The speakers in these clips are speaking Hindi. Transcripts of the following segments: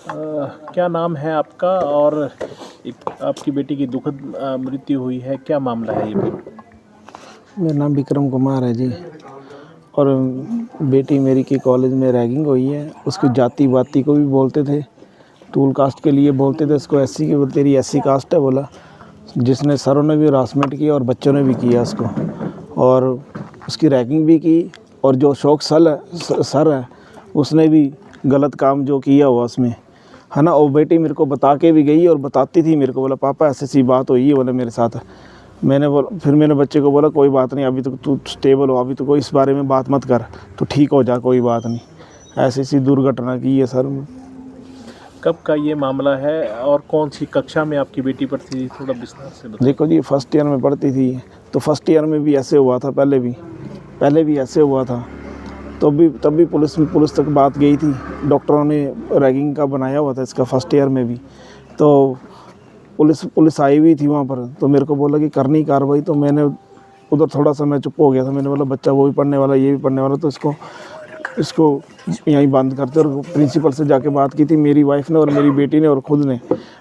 क्या नाम है आपका और एक आपकी बेटी की दुखद मृत्यु हुई है, क्या मामला है ये पूरा? मेरा नाम विक्रम कुमार है जी। और बेटी मेरी की कॉलेज में रैगिंग हुई है। उसकी जाति वाति को भी बोलते थे, टूल कास्ट के लिए बोलते थे उसको, एससी की, तेरी एससी कास्ट है बोला, जिसने सरों ने भी हरासमेंट किया और बच्चों ने भी किया उसको, और उसकी रैगिंग भी की। और जो अशोक सर है उसने भी गलत काम जो किया हुआ उसमें, है ना। और बेटी मेरे को बता के भी गई और बताती थी मेरे को, बोला पापा ऐसी ऐसी बात हुई है बोला मेरे साथ। फिर मैंने बच्चे को बोला कोई बात नहीं, अभी तो तू स्टेबल हो, अभी तो कोई इस बारे में बात मत कर, तू ठीक हो जा, कोई बात नहीं। ऐसी ऐसी दुर्घटना की है सर। कब का ये मामला है और कौन सी कक्षा में आपकी बेटी पढ़ती थी, थोड़ा विस्तार से बताइए। देखो जी, फर्स्ट ईयर में पढ़ती थी, तो फर्स्ट ईयर में भी ऐसे हुआ था, पहले भी ऐसे हुआ था। तो तब भी पुलिस तक बात गई थी, डॉक्टरों ने रैगिंग का बनाया हुआ था इसका फर्स्ट ईयर में भी। तो पुलिस आई हुई थी वहाँ पर, तो मेरे को बोला कि करनी कार्रवाई। तो मैंने उधर थोड़ा सा मैं चुप हो गया था। मैंने बोला बच्चा वो भी पढ़ने वाला, ये भी पढ़ने वाला, तो इसको यहीं बंद करते। और प्रिंसिपल से जाके बात की थी मेरी वाइफ ने और मेरी बेटी ने और ख़ुद ने,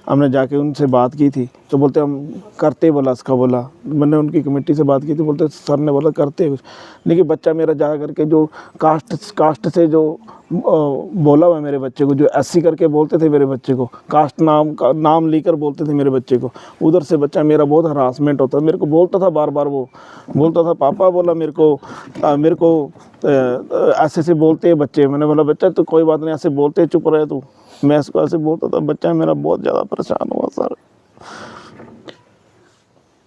हमने जाके उनसे बात की थी। तो बोलते हम करते, बोला इसका, बोला मैंने उनकी कमेटी से बात की थी, बोलते सर ने बोला करते कुछ। लेकिन बच्चा मेरा जा करके जो कास्ट से जो बोला हुआ मेरे बच्चे को, जो एससी करके बोलते थे मेरे बच्चे को, कास्ट नाम लेकर बोलते थे मेरे बच्चे को, उधर से बच्चा मेरा बहुत हरासमेंट होता। मेरे को बोलता था बार बार, वो बोलता था पापा, बोला मेरे को ऐसे से बोलते हैं बच्चे। मैंने बोला बच्चा तो कोई बात नहीं, ऐसे बोलते, चुप रहे तू। मैं इसको ऐसे बोलता था, बच्चा मेरा बहुत ज़्यादा परेशान हुआ सर।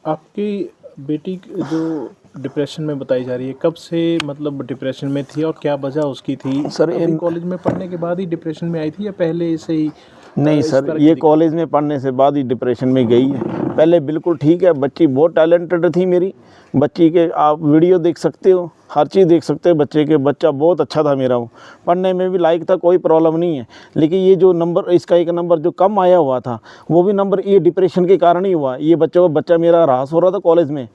आपकी बेटी जो डिप्रेशन में बताई जा रही है, कब से मतलब डिप्रेशन में थी और क्या वजह उसकी थी? सर अभी कॉलेज में पढ़ने के बाद ही डिप्रेशन में आई थी या पहले से ही नहीं इस सर, तरह की ये कॉलेज में पढ़ने से बाद ही डिप्रेशन में गई है। पहले बिल्कुल ठीक है, बच्ची बहुत टैलेंटेड थी मेरी। बच्ची के आप वीडियो देख सकते हो, हर चीज़ देख सकते हो बच्चे के। बच्चा बहुत अच्छा था मेरा, वो पढ़ने में भी लायक था, कोई प्रॉब्लम नहीं है। लेकिन ये जो नंबर, इसका एक नंबर जो कम आया हुआ था, वो भी नंबर ये डिप्रेशन के कारण ही हुआ। ये बच्चा मेरा हरास हो रहा था कॉलेज में,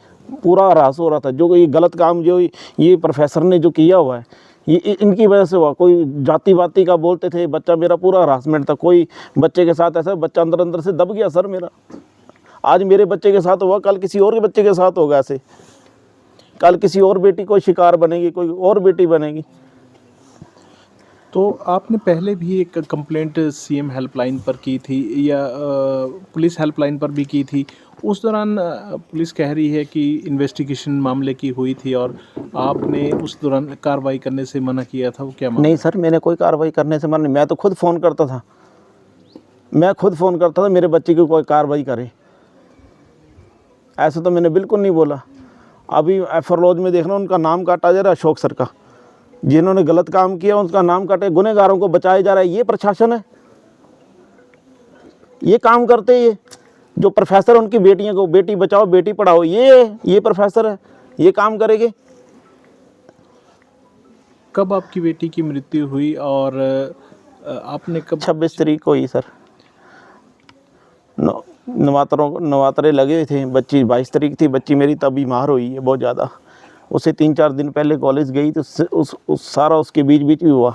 पूरा हरास हो रहा था। जो ये गलत काम जो ये प्रोफेसर ने जो किया हुआ है, ये इनकी वजह से हुआ। कोई जाति वाति का बोलते थे, बच्चा मेरा पूरा हरासमेंट था। कोई बच्चे के साथ ऐसा, बच्चा अंदर अंदर से दब गया सर मेरा। आज मेरे बच्चे के साथ हुआ, कल किसी और के बच्चे के साथ होगा ऐसे, कल किसी और बेटी को शिकार बनेगी, कोई और बेटी बनेगी। तो आपने पहले भी एक कंप्लेंट सीएम हेल्पलाइन पर की थी या पुलिस हेल्पलाइन पर भी की थी? उस दौरान पुलिस कह रही है कि इन्वेस्टिगेशन मामले की हुई थी और आपने उस दौरान कार्रवाई करने से मना किया था, वो क्या मामला नहीं है? सर, मैंने कोई कार्रवाई करने से मना, मैं तो खुद फ़ोन करता था, मेरे बच्चे की कोई कार्रवाई करे, ऐसा तो मैंने बिल्कुल नहीं बोला। अभी एफआर लॉज में देखना, उनका नाम काटा जा रहा है, अशोक सर का, जिन्होंने गलत काम किया उनका नाम काटे, गुनहगारों को बचाया जा रहा है। ये प्रशासन है, ये काम करते, ये जो प्रोफेसर उनकी बेटियों को बेटी बचाओ बेटी पढ़ाओ, ये प्रोफेसर है, ये काम करेंगे। कब आपकी बेटी की मृत्यु हुई और आपने कब? 26 तारीख को ही सर, नवातरे लगे थे। बच्ची 22 तारीख थी, बच्ची मेरी तब बीमार हुई है बहुत ज़्यादा। उससे 3-4 दिन पहले कॉलेज गई, तो उस सारा उसके बीच भी हुआ।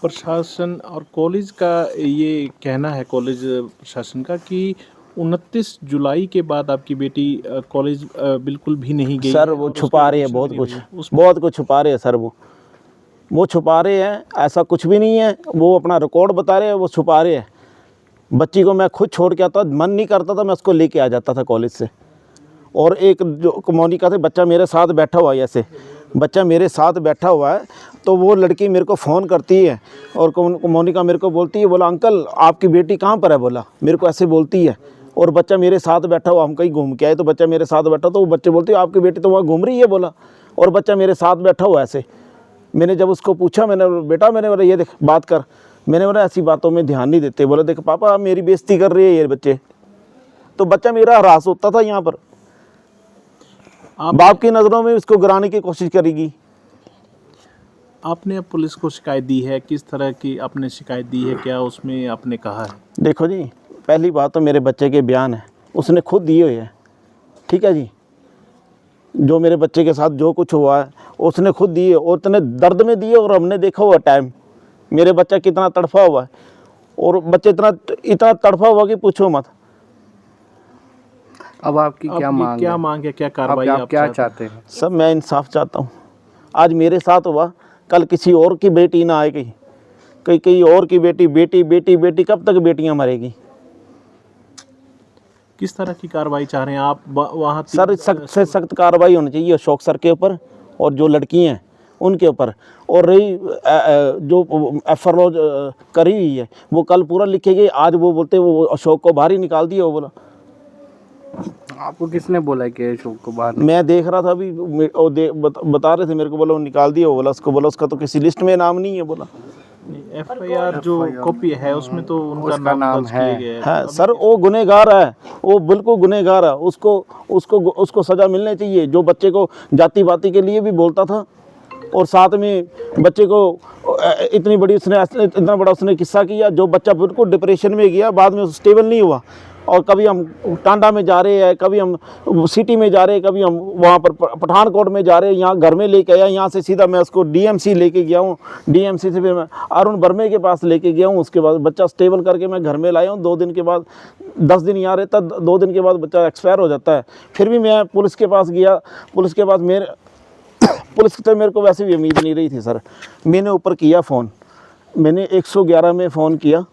प्रशासन और कॉलेज का ये कहना है, कॉलेज प्रशासन का, कि 29 जुलाई के बाद आपकी बेटी कॉलेज बिल्कुल भी नहीं गई सर है वो और छुपा रहे हैं बहुत कुछ छुपा रहे हैं सर, वो छुपा रहे हैं। ऐसा कुछ भी नहीं है, वो अपना रिकॉर्ड बता रहे हैं, वो छुपा रहे हैं। बच्ची को मैं खुद छोड़ के आता, मन नहीं करता था मैं उसको लेके आ जाता था कॉलेज से। और एक जो मोनिका थे, बच्चा मेरे साथ बैठा हुआ है, ऐसे बच्चा मेरे साथ बैठा हुआ है, तो वो लड़की मेरे को फ़ोन करती है और मोनिका मेरे को बोलती है, बोला अंकल आपकी बेटी कहाँ पर है, बोला मेरे को ऐसे बोलती है। और बच्चा मेरे साथ बैठा हुआ, हम कहीं घूम के आए तो बच्चा मेरे साथ बैठा, तो वो बच्चे बोलती है आपकी बेटी तो वहाँ घूम रही है, बोला, और बच्चा मेरे साथ बैठा हुआ ऐसे। मैंने जब उसको पूछा, मैंने बेटा, मैंने बोला ये देख बात कर, मैंने बोला ऐसी बातों में ध्यान नहीं देते। बोला देख पापा आप मेरी बेइज्जती कर रही है ये बच्चे। तो बच्चा मेरा हरास होता था यहाँ पर, बाप की नज़रों में उसको गिराने की कोशिश करेगी। आपने अब पुलिस को शिकायत दी है, किस तरह की आपने शिकायत दी है, क्या उसमें आपने कहा है? देखो जी, पहली बात तो मेरे बच्चे के बयान है, उसने खुद दिए हुए हैं, ठीक है जी। जो मेरे बच्चे के साथ जो कुछ हुआ है उसने खुद दिए, और इतने दर्द में दिए, और हमने देखा हुआ टाइम मेरे बच्चा कितना तड़फा हुआ है। और बच्चे इतना इतना तड़फा हुआ कि पूछो मत। अब आपकी क्या मांग क्या है? मांग है, क्या अब कार्रवाई आप आप क्या चाहते चाहते हैं? सब मैं इंसाफ चाहता हूँ। आज मेरे साथ हुआ, कल किसी और की बेटी ना आए, कहीं कहीं और की बेटी बेटी बेटी बेटी कब तक बेटियां मरेगी। किस तरह की कार्रवाई चाह रहे हैं आप वहाँ? सर सख्त से सख्त कार्रवाई होनी चाहिए अशोक सर के ऊपर और जो लड़की हैं उनके ऊपर। और रही जो एफआर करी हुई है वो कल पूरा लिखेगी, आज वो बोलते वो अशोक को बाहर ही निकाल दिया। वो बोला आपको किसने बोला कि अशोक को बाहर? मैं देख रहा था अभी, बता रहे थे मेरे को, बोला वो निकाल दिया। वो बोला उसको, बोला उसका तो किसी लिस्ट में नाम नहीं है। बोला एफआईआर जो कॉपी है उसमें तो उनका नाम दर्ज किया गया है। है सर, वो गुनहगार है, वो बिल्कुल गुनहगार है। उसको सज़ा मिलनी चाहिए। जो बच्चे को जाति पाति के लिए भी बोलता था और साथ में बच्चे को इतनी बड़ी इतना बड़ा उसने किस्सा किया। जो बच्चा बिल्कुल डिप्रेशन में गया, बाद में स्टेबल नहीं हुआ। और कभी हम टांडा में जा रहे हैं, कभी हम सिटी में जा रहे हैं, कभी हम वहाँ पर पठानकोट में जा रहे हैं, यहाँ घर में लेके आया। यहाँ से सीधा मैं उसको डीएमसी लेके गया हूँ, डीएमसी से फिर मैं अरुण वर्मे के पास लेके गया हूँ। उसके बाद बच्चा स्टेबल करके मैं घर में लाया हूँ। 2 दिन के बाद, 10 दिन यहाँ रहता, 2 दिन के बाद बच्चा एक्सपायर हो जाता है। फिर भी मैं पुलिस के पास गया। पुलिस के पास पुलिस से मेरे को वैसे भी उम्मीद नहीं रही थी सर। मैंने ऊपर किया फ़ोन, मैंने 111 में फ़ोन किया,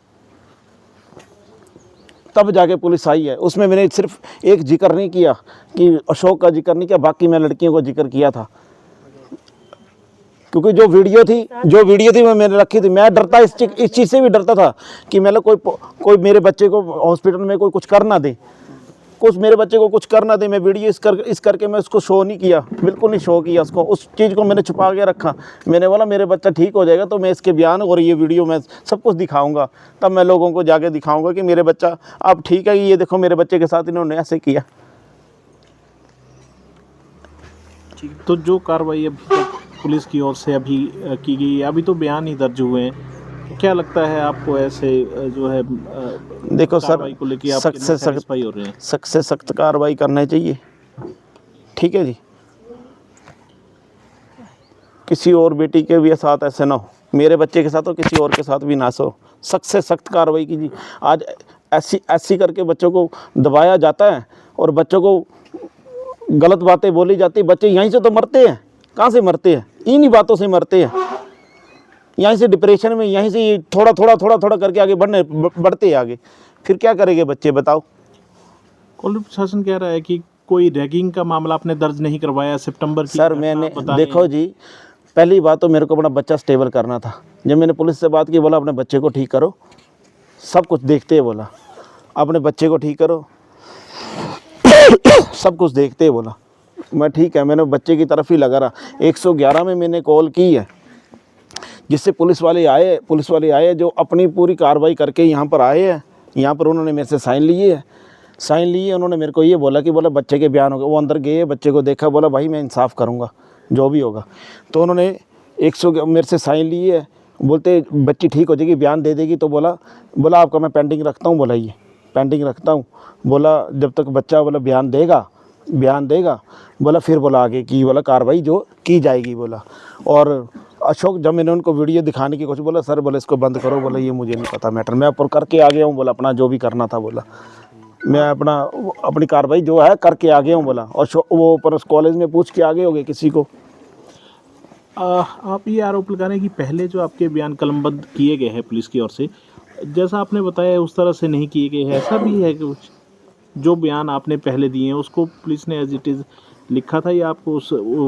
तब जाके पुलिस आई है। उसमें मैंने सिर्फ एक जिक्र नहीं किया कि अशोक का जिक्र नहीं किया, बाकी मैं लड़कियों को जिक्र किया था। क्योंकि जो वीडियो थी वो मैंने रखी थी। मैं डरता इस चीज़ से भी डरता था कि मतलब कोई मेरे बच्चे को हॉस्पिटल में कोई कुछ कर ना दे, मेरे बच्चे को कुछ कर ना दे। मैं वीडियो इस करके मैं उसको शो नहीं किया, बिल्कुल नहीं शो किया उसको। उस चीज़ को मैंने छुपा के रखा। मैंने बोला मेरे बच्चा ठीक हो जाएगा तो मैं इसके बयान और ये वीडियो मैं सब कुछ दिखाऊंगा, तब मैं लोगों को जाके दिखाऊंगा कि मेरे बच्चा अब ठीक है, ये देखो मेरे बच्चे के साथ इन्होंने ऐसे किया। तो जो कार्रवाई अभी तक पुलिस की ओर से अभी की गई, अभी तो बयान ही दर्ज हुए हैं, क्या लगता है आपको ऐसे जो है देखो सर, कार्रवाई को लेके आप कितने सैटिस्फाई हो रहे हैं? सख्त से सख्त कार्रवाई करना चाहिए, ठीक है जी। किसी और बेटी के भी साथ ऐसे ना हो, मेरे बच्चे के साथ हो, किसी और के साथ भी ना हो। सख्त से सख्त कार्रवाई कीजिए। आज ऐसी करके बच्चों को दबाया जाता है और बच्चों को गलत बातें बोली जाती है। बच्चे यहीं से तो मरते हैं, कहाँ से मरते हैं? इन्हीं बातों से मरते हैं। यहीं से डिप्रेशन में, यहीं से थोड़ा करके आगे बढ़ते हैं आगे। फिर क्या करेंगे बच्चे, बताओ? कॉलोनी प्रशासन कह रहा है कि कोई रैगिंग का मामला आपने दर्ज नहीं करवाया सितंबर की। सर मैंने, देखो जी, पहली बात तो मेरे को अपना बच्चा स्टेबल करना था। जब मैंने पुलिस से बात की, बोला अपने बच्चे को ठीक करो, सब कुछ देखते हैं। बोला अपने बच्चे को ठीक करो, सब कुछ देखते हैं। बोला मैं ठीक है, मैंने बच्चे की तरफ ही लगा रहा। 111 में मैंने कॉल की है, जिससे पुलिस वाले आए जो अपनी पूरी कार्रवाई करके यहाँ पर आए हैं। यहाँ पर उन्होंने मेरे से साइन लिए। उन्होंने मेरे को ये बोला कि बोला बच्चे के बयान हो गए। वो अंदर गए, बच्चे को देखा, बोला भाई मैं इंसाफ करूँगा जो भी होगा। तो उन्होंने 100 मेरे से साइन लिए, बोलते बच्ची ठीक हो जाएगी, बयान दे देगी। तो बोला आपका मैं पेंडिंग रखता हूँ। बोला ये पेंडिंग रखता हूँ। बोला जब तक बच्चा बोला बयान देगा, बोला फिर बोला आगे की बोला कार्रवाई जो की जाएगी। बोला और अशोक, जब मैंने उनको वीडियो दिखाने की कोशिश, बोला सर बोले इसको बंद करो। बोला ये मुझे नहीं पता मैटर, मैं ऊपर करके आ गया हूँ। बोला अपना जो भी करना था, बोला मैं अपनी कार्रवाई जो है करके आ गया हूँ। बोला और वो ऊपर उस कॉलेज में पूछ के आगे हो गए किसी को। आप ये आरोप लगा रहे हैं कि पहले जो आपके बयान कलमबंद किए गए हैं पुलिस की ओर से, जैसा आपने बताया उस तरह से नहीं किए गए हैं। ऐसा भी है कि जो बयान आपने पहले दिए हैं उसको पुलिस ने एज इट इज़ लिखा था या आपको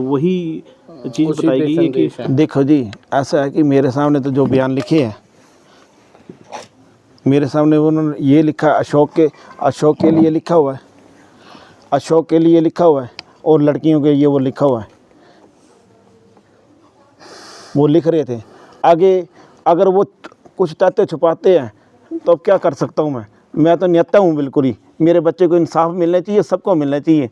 वही चीज़ बताई गई है कि? देखो जी, ऐसा है कि मेरे सामने तो जो बयान लिखे हैं, मेरे सामने उन्होंने ये लिखा है अशोक के लिए लिखा हुआ है, अशोक के लिए लिखा हुआ है, और लड़कियों के लिए वो लिखा हुआ है। वो लिख रहे थे आगे। अगर वो कुछ तथ्य छुपाते हैं तो अब क्या कर सकता हूँ मैं तो निहत्था हूँ बिल्कुल ही। मेरे बच्चे को इंसाफ मिलना चाहिए, सबको मिलना चाहिए।